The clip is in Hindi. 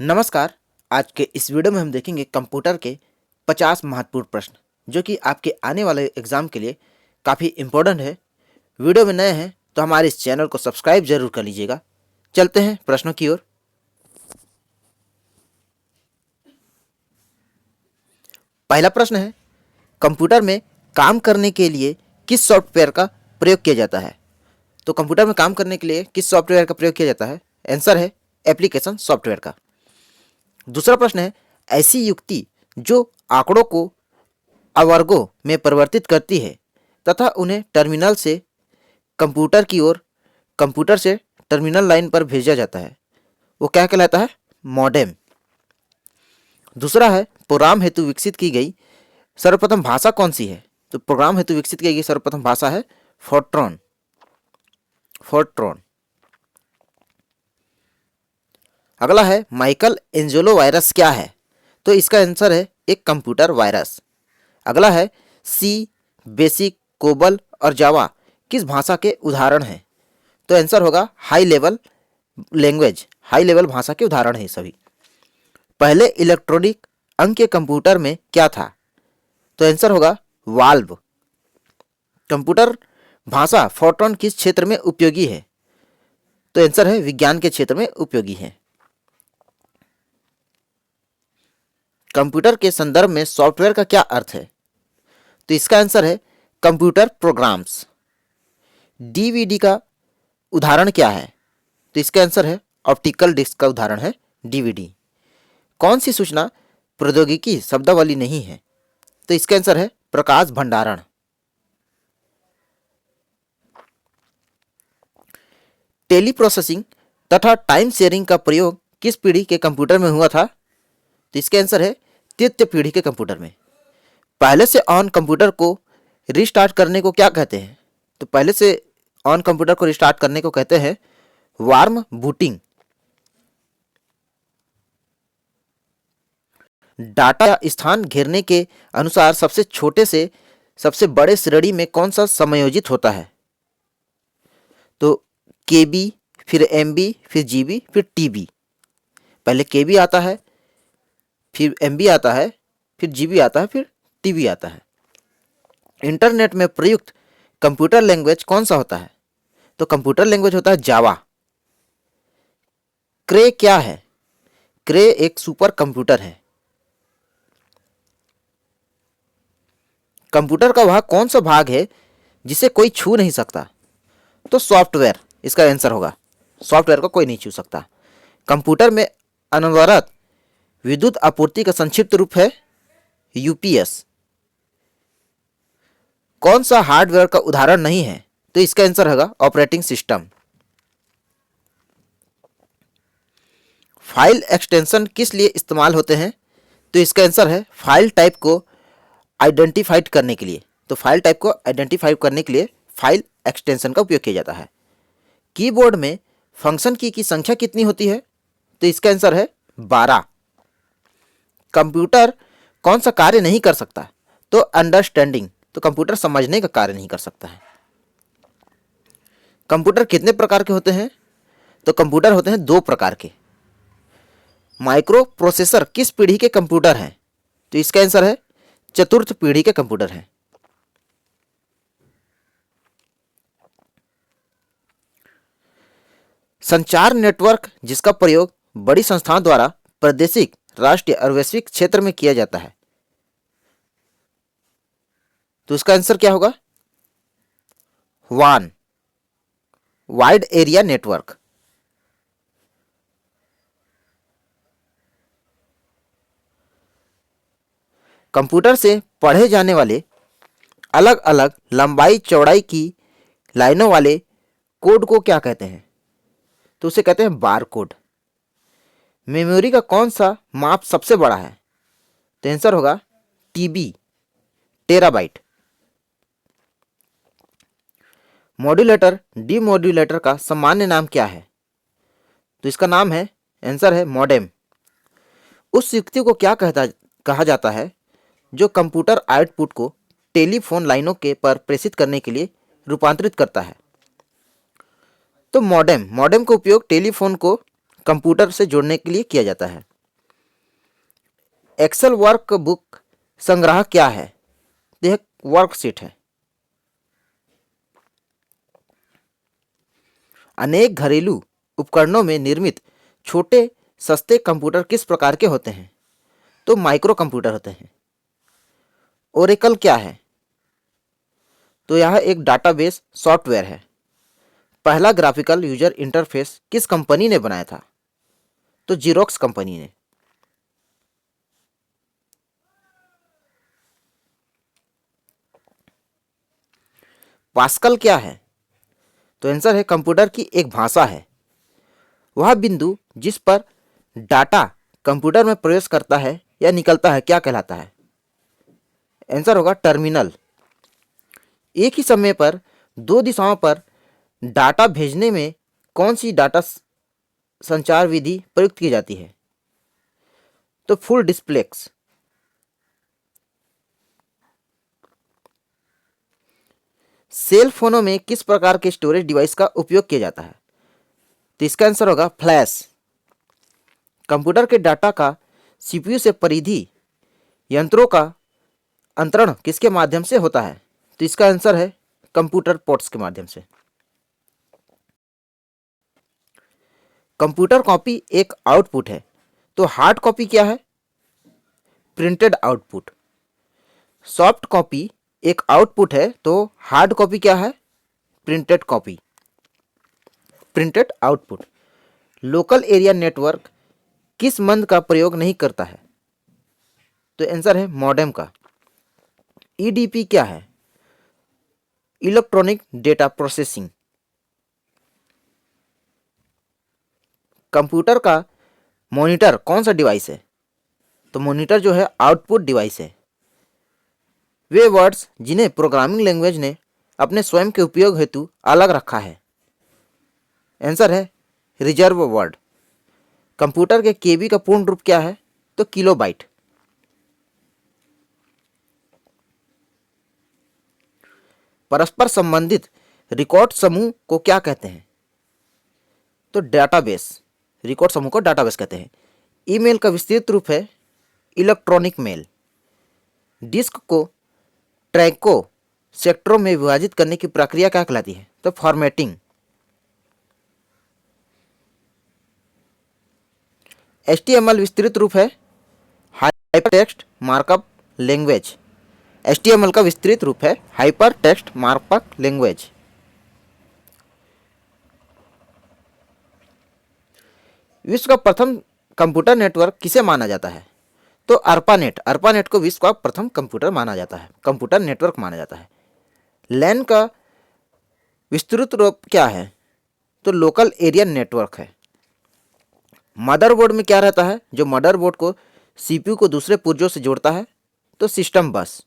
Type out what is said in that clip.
नमस्कार। आज के इस वीडियो में हम देखेंगे कंप्यूटर के 50 महत्वपूर्ण प्रश्न जो कि आपके आने वाले एग्जाम के लिए काफ़ी इम्पोर्टेंट है। वीडियो में नए हैं तो हमारे इस चैनल को सब्सक्राइब जरूर कर लीजिएगा। चलते हैं प्रश्नों की ओर। पहला प्रश्न है, कंप्यूटर में काम करने के लिए किस सॉफ्टवेयर का प्रयोग किया जाता है? तो कंप्यूटर में काम करने के लिए किस सॉफ्टवेयर का प्रयोग किया जाता है? आंसर है एप्लीकेशन सॉफ्टवेयर का। दूसरा प्रश्न है, ऐसी युक्ति जो आंकड़ों को अवर्गों में परिवर्तित करती है तथा उन्हें टर्मिनल से कंप्यूटर की ओर, कंप्यूटर से टर्मिनल लाइन पर भेजा जाता है, वो क्या कहलाता है? मॉडेम। दूसरा है, प्रोग्राम हेतु विकसित की गई सर्वप्रथम भाषा कौन सी है? तो प्रोग्राम हेतु विकसित की गई सर्वप्रथम भाषा है फोर्ट्रॉन। अगला है, माइकल एंजेलो वायरस क्या है? तो इसका आंसर है एक कंप्यूटर वायरस। अगला है, सी, बेसिक, कोबल और जावा किस भाषा के उदाहरण हैं? तो आंसर होगा high level language, high level भाषा के उदाहरण हैं सभी। पहले इलेक्ट्रॉनिक अंक के कंप्यूटर में क्या था? तो आंसर होगा वाल्व। कंप्यूटर भाषा फोर्ट्रॉन किस क्षेत्र में उपयोगी है? तो आंसर है विज्ञान के क्षेत्र में उपयोगी है। कंप्यूटर के संदर्भ में सॉफ्टवेयर का क्या अर्थ है? तो इसका आंसर है कंप्यूटर प्रोग्राम्स। डीवीडी का उदाहरण क्या है? तो इसका आंसर है ऑप्टिकल डिस्क का उदाहरण है डीवीडी। कौन सी सूचना प्रौद्योगिकी शब्दावली नहीं है? तो इसका आंसर है प्रकाश भंडारण। टेली प्रोसेसिंग तथा टाइम शेयरिंग का प्रयोग किस पीढ़ी के कंप्यूटर में हुआ था? तो इसका आंसर है तृतीय पीढ़ी के कंप्यूटर में। पहले से ऑन कंप्यूटर को रिस्टार्ट करने को क्या कहते हैं? तो पहले से ऑन कंप्यूटर को रिस्टार्ट करने को कहते हैं वार्म बूटिंग। डाटा या स्थान घेरने के अनुसार सबसे छोटे से सबसे बड़े श्रेणी में कौन सा समायोजित होता है? तो केबी, फिर एमबी, फिर जीबी, फिर टीबी। पहले केबी आता है, फिर एमबी आता है, फिर जीबी आता है, फिर टीबी आता है। इंटरनेट में प्रयुक्त कंप्यूटर लैंग्वेज कौन सा होता है? तो कंप्यूटर लैंग्वेज होता है जावा। क्रे क्या है? क्रे एक सुपर कंप्यूटर है। कंप्यूटर का वह कौन सा भाग है जिसे कोई छू नहीं सकता? तो सॉफ्टवेयर इसका आंसर होगा। सॉफ्टवेयर को कोई नहीं छू सकता। कंप्यूटर में अनवरत विद्युत आपूर्ति का संक्षिप्त रूप है यूपीएस। कौन सा हार्डवेयर का उदाहरण नहीं है? तो इसका आंसर होगा ऑपरेटिंग सिस्टम। फाइल एक्सटेंशन किस लिए इस्तेमाल होते हैं? तो इसका आंसर है फाइल टाइप को आइडेंटिफाइड करने के लिए। तो फाइल टाइप को आइडेंटिफाई करने के लिए फाइल एक्सटेंशन का उपयोग किया जाता है। कीबोर्ड में फंक्शन की संख्या कितनी होती है? तो इसका आंसर है 12। कंप्यूटर कौन सा कार्य नहीं कर सकता? तो अंडरस्टैंडिंग। तो कंप्यूटर समझने का कार्य नहीं कर सकता है। कंप्यूटर कितने प्रकार के होते हैं? तो कंप्यूटर होते हैं 2 प्रकार के। माइक्रो प्रोसेसर किस पीढ़ी के कंप्यूटर हैं? तो इसका आंसर है चतुर्थ पीढ़ी के कंप्यूटर हैं। संचार नेटवर्क जिसका प्रयोग बड़ी संस्थाओं द्वारा प्रादेशिक, राष्ट्रीय और वैश्विक क्षेत्र में किया जाता है, तो इसका आंसर क्या होगा? वान, वाइड एरिया नेटवर्क। कंप्यूटर से पढ़े जाने वाले अलग अलग लंबाई चौड़ाई की लाइनों वाले कोड को क्या कहते हैं? तो उसे कहते हैं बार कोड। मेमोरी का कौन सा माप सबसे बड़ा है? तो आंसर होगा टीबी, टेराबाइट। मॉड्यूलेटर डीमॉड्यूलेटर का सामान्य नाम क्या है? तो इसका नाम है, आंसर है मॉडेम। उस युक्ति को क्या कहा जाता है जो कंप्यूटर आउटपुट को टेलीफोन लाइनों के पर प्रेषित करने के लिए रूपांतरित करता है? तो मॉडेम का उपयोग टेलीफोन को कंप्यूटर से जोड़ने के लिए किया जाता है। एक्सेल वर्कबुक संग्रह क्या है? तो यह वर्कशीट है। अनेक घरेलू उपकरणों में निर्मित छोटे सस्ते कंप्यूटर किस प्रकार के होते हैं? तो माइक्रो कंप्यूटर होते हैं। ओरेकल क्या है? तो यह एक डाटाबेस सॉफ्टवेयर है। पहला ग्राफिकल यूजर इंटरफेस किस कंपनी ने बनाया था? तो जीरोक्स कंपनी ने। पास्कल क्या है? तो आंसर है कंप्यूटर की एक भाषा है। वह बिंदु जिस पर डाटा कंप्यूटर में प्रवेश करता है या निकलता है क्या कहलाता है? आंसर होगा टर्मिनल। एक ही समय पर दो दिशाओं पर डाटा भेजने में कौन सी डाटा संचार विधि प्रयुक्त की जाती है? तो फुल डिस्प्लेक्स। सेल फोनों में किस प्रकार के स्टोरेज डिवाइस का उपयोग किया जाता है? तो इसका आंसर होगा फ्लैश। कंप्यूटर के डाटा का सीपीयू से परिधि यंत्रों का अंतरण किसके माध्यम से होता है? तो इसका आंसर है कंप्यूटर पोर्ट्स के माध्यम से। कंप्यूटर कॉपी एक आउटपुट है, तो हार्ड कॉपी क्या है? Printed output. सॉफ्ट कॉपी एक आउटपुट है, तो हार्ड कॉपी क्या है? Printed copy, printed output. Local area network किस मंद का प्रयोग नहीं करता है? तो आंसर है मॉडेम का। ईडीपी क्या है? Electronic data processing. कंप्यूटर का मॉनिटर कौन सा डिवाइस है? तो मॉनिटर जो है आउटपुट डिवाइस है। वे वर्ड्स जिन्हें प्रोग्रामिंग लैंग्वेज ने अपने स्वयं के उपयोग हेतु अलग रखा है। आंसर है रिजर्व वर्ड। कंप्यूटर के केबी का पूर्ण रूप क्या है? तो किलोबाइट। परस्पर संबंधित रिकॉर्ड समूह को क्या कहते हैं? तो डाटाबेस। रिकॉर्ड समूह को डाटाबेस कहते हैं। ईमेल का विस्तृत रूप है इलेक्ट्रॉनिक मेल। डिस्क को ट्रैकों सेक्टरों में विभाजित करने की प्रक्रिया क्या कहलाती है? तो फॉर्मेटिंग। HTML विस्तृत रूप है हाइपरटेक्स्ट मार्कअप लैंग्वेज। HTML का विस्तृत रूप है हाइपरटेक्स्ट मार्कअप लैंग्वेज। विश्व का प्रथम कंप्यूटर नेटवर्क किसे माना जाता है? तो अर्पानेट। अर्पानेट को विश्व का प्रथम कंप्यूटर माना जाता है, कंप्यूटर नेटवर्क माना जाता है। लैन का विस्तृत रूप क्या है? तो लोकल एरिया नेटवर्क है। मदरबोर्ड में क्या रहता है जो मदरबोर्ड को सीपीयू को दूसरे पुर्जों से जोड़ता है? तो सिस्टम बस।